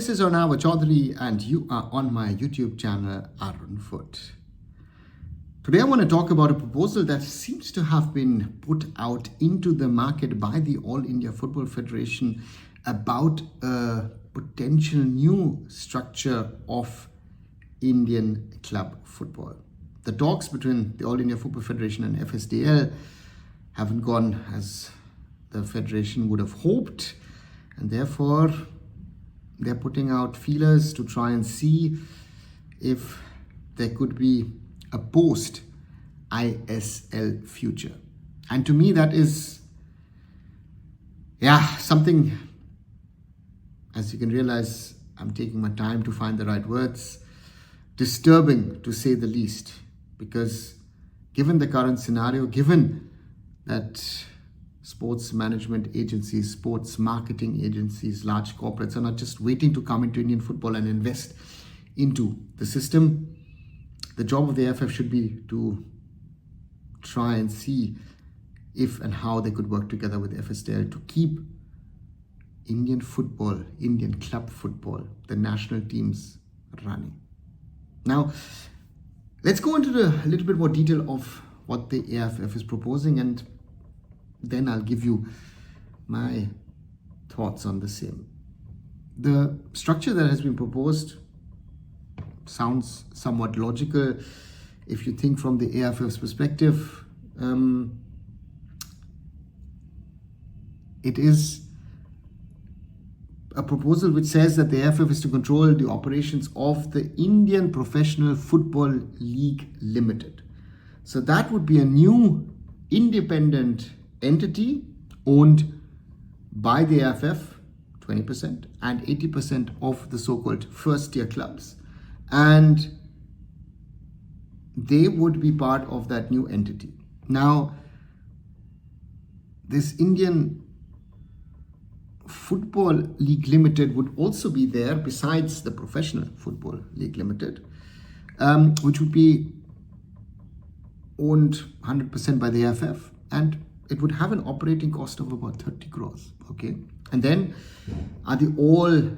this is Arunava Chaudhuri and you are on my YouTube channel Arunfoot. Today I want to talk about a proposal that seems to have been put out into the market by the All India Football Federation about a potential new structure of Indian club football. The talks between the All India Football Federation and FSDL haven't gone as the federation would have hoped, and therefore they're putting out feelers to try and see if there could be a post ISL future. And to me that is something, as you can realize, I'm taking my time to find the right words, disturbing to say the least, because given the current scenario, given that sports management agencies, sports marketing agencies, large corporates are not just waiting to come into Indian football and invest into the system, the job of the AIFF should be to try and see if and how they could work together with FSDL to keep Indian football, Indian club football, the national teams running. Now, let's go into a little bit more detail of what the AIFF is proposing, and then I'll give you my thoughts on the same. The structure that has been proposed sounds somewhat logical if you think from the AIFF's perspective. It is a proposal which says that the AIFF is to control the operations of the Indian Professional Football League Limited. So that would be a new independent entity owned by the AIFF, 20%, and 80% of the so-called first-tier clubs. And they would be part of that new entity. Now, this Indian Football League Limited would also be there besides the Professional Football League Limited, which would be owned 100% by the AIFF, and it would have an operating cost of about 30 crores. Okay, and then are the all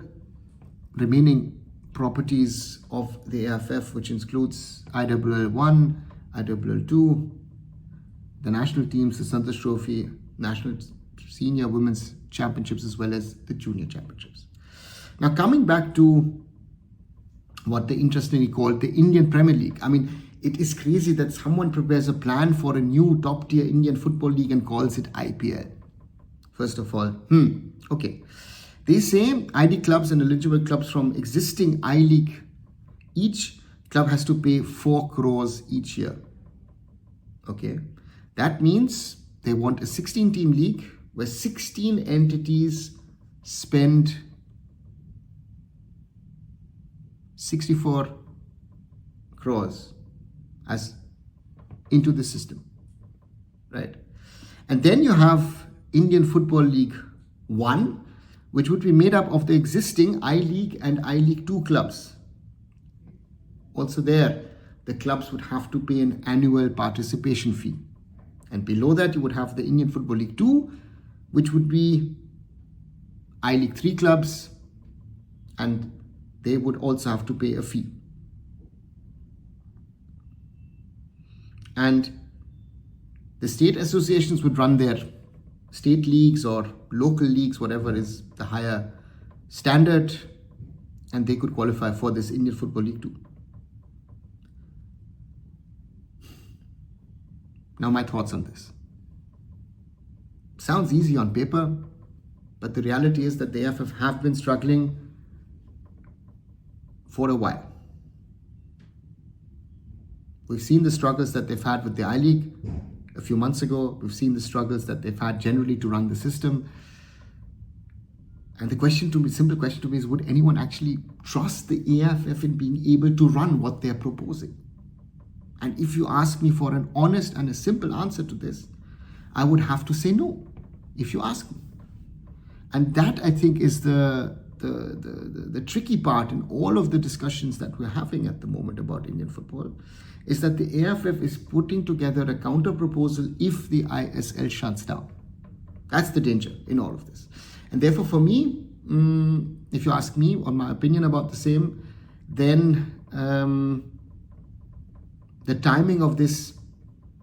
remaining properties of the AIFF, which includes IWL1, IWL2, the national teams, the Santosh Trophy, National Senior Women's Championships, as well as the Junior Championships. Now, coming back to what they interestingly called the Indian Premier League. I mean, it is crazy that someone prepares a plan for a new top-tier Indian football league and calls it IPL. First of all, okay. They say ID clubs and eligible clubs from existing I-League, each club has to pay 4 crores each year. Okay. That means they want a 16-team league where 16 entities spend 64 crores as into the system, right? And then you have Indian Football League 1, which would be made up of the existing I-League and I-League 2 clubs. Also there, the clubs would have to pay an annual participation fee. And below that, you would have the Indian Football League 2, which would be I-League 3 clubs, and they would also have to pay a fee. And the state associations would run their state leagues or local leagues, whatever is the higher standard, and they could qualify for this Indian Football League 2. Now, my thoughts on this. Sounds easy on paper, but the reality is that the AIFF have been struggling for a while. We've seen the struggles that they've had with the I-League a few months ago. We've seen the struggles that they've had generally to run the system. And the question to me, simple question to me is, would anyone actually trust the AIFF in being able to run what they're proposing? And if you ask me for an honest and a simple answer to this, I would have to say no, if you ask me. And that, I think, is the tricky part in all of the discussions that we're having at the moment about Indian football, is that the AIFF is putting together a counter proposal if the ISL shuts down. That's the danger in all of this. And therefore, for me, if you ask me on my opinion about the same, then the timing of this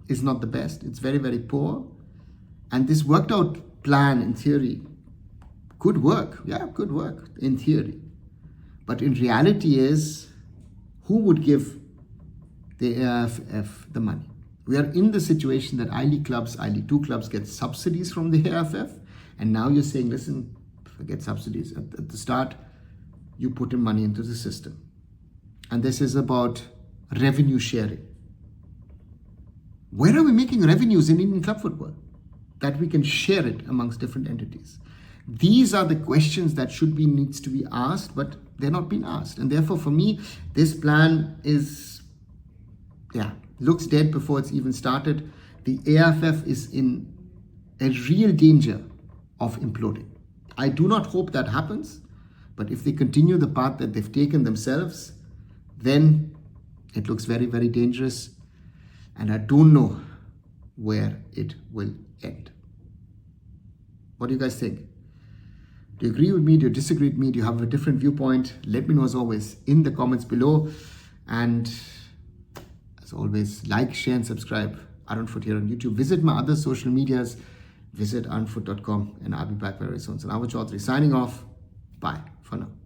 is not the best. It's very, very poor. And this worked out plan in theory could work. Yeah, could work in theory. But in reality is, who would give the AIFF the money? We are in the situation that I-League clubs, I-League 2 clubs get subsidies from the AIFF. And now you're saying, listen, forget subsidies. At the start, you put in money into the system. And this is about revenue sharing. Where are we making revenues in Indian club football that we can share it amongst different entities? These are the questions that needs to be asked, but they're not being asked. And therefore, for me, this plan looks dead before it's even started. The AIFF is in a real danger of imploding. I do not hope that happens, but if they continue the path that they've taken themselves, then it looks very, very dangerous. And I don't know where it will end. What do you guys think? Do you agree with me? Do you disagree with me? Do you have a different viewpoint? Let me know as always in the comments below. And as always, like, share and subscribe. Arunfoot here on YouTube. Visit my other social medias. Visit arunfoot.com and I'll be back very soon. So now Chaudhuri signing off. Bye for now.